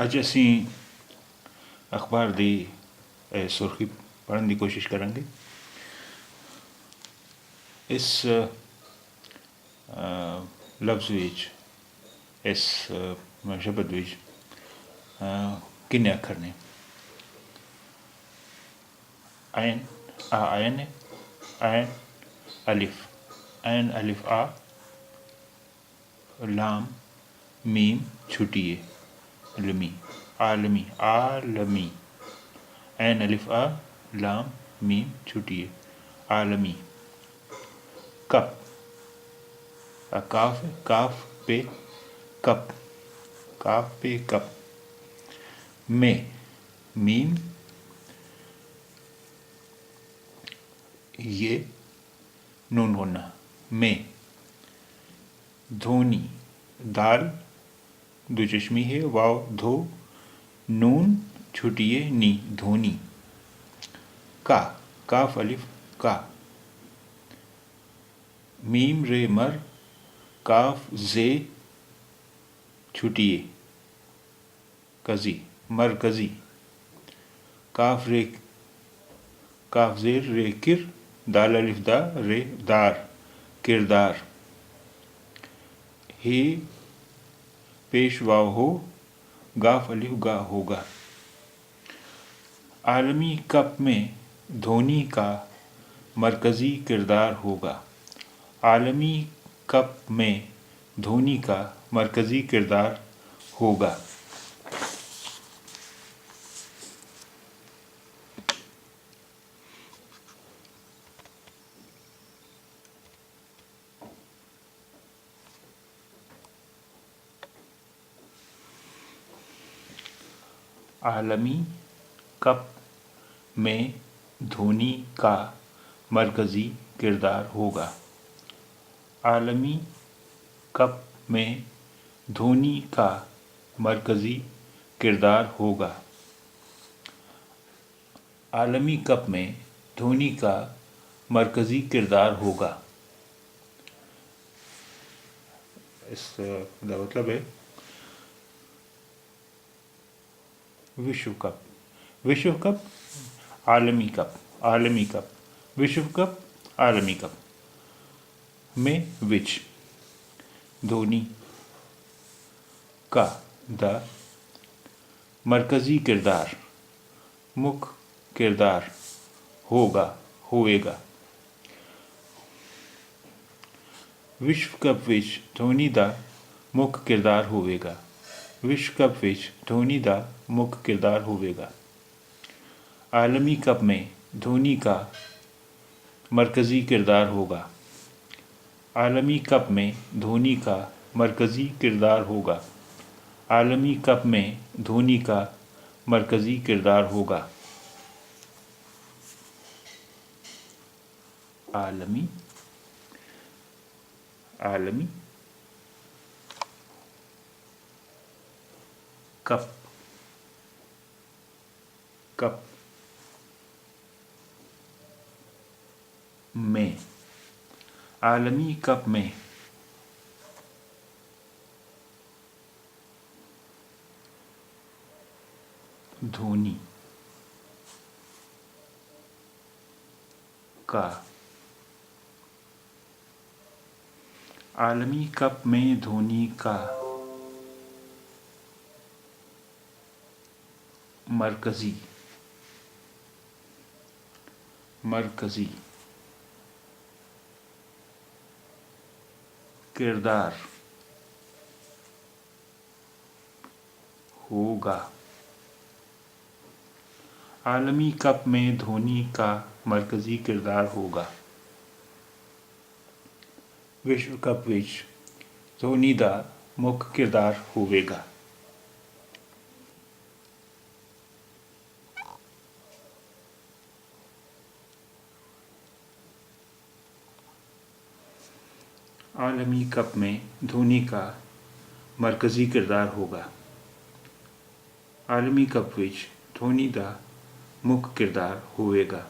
ਅੱਜ ਅਸੀਂ ਅਖਬਾਰ ਦੀ ਸੁਰਖੀ ਪੜ੍ਹਨ ਦੀ ਕੋਸ਼ਿਸ਼ ਕਰਾਂਗੇ। ਇਸ ਲਫ਼ਜ਼ ਵਿੱਚ, ਇਸ ਸ਼ਬਦ ਵਿੱਚ ਕਿੰਨੇ ਅੱਖਰ ਨੇ? عين عين عين ألف عين ألف لام میم چھٹیے عالمی عالمی عالمی عین الف لام میم چھٹیے عالمی کپ کاف کاف پہ کپ کاف پہ کپ میں میم یہ نون غنہ میں دھونی دال دو چشمی ہے واو دھو نون چھٹیے نی دھونی کا کاف الف کا میم رے مر کاف زے چھٹیے کزی مرکزی کاف رے کاف زیر رے کر دال الف دا رے دار کردار ہی پیش واو ہو گاف الف گا ہوگا عالمی کپ میں دھونی کا مرکزی کردار ہوگا عالمی کپ میں دھونی کا مرکزی کردار ہوگا عالمی کپ میں دھونی کا مرکزی کردار ہوگا عالمی کپ میں دھونی کا مرکزی کردار ہوگا عالمی کپ میں دھونی کا مرکزی کردار ہوگا اس کا مطلب ہے وشو کپ وشو کپ عالمی کپ عالمی کپ وشو کپ عالمی کپ میں وچ دھونی کا دا مرکزی کردار مکھ کردار ہوگا ہوئے گا وشو کپ وچ دھونی دا مکھ کردار ہوئے گا وشو کپ وچ دھونی دا مکھ کردار ہوئے گا عالمی کپ میں دھونی کا مرکزی کردار ہوگا عالمی کپ میں دھونی کا مرکزی کردار ہوگا عالمی کپ میں دھونی کا مرکزی کردار ہوگا عالمی عالمی کپ کپ میں عالمی کپ میں دھونی کا عالمی کپ میں دھونی کا مرکزی مرکزی کردار ہوگا عالمی کپ میں دھونی کا مرکزی کردار ہوگا وشو کپ وچ دھونی دا مکھ کردار ہوئے گا عالمی کپ میں دھونی کا مرکزی کردار ہوگا عالمی کپ وچ دھونی دا مکھ کردار ہوئے گا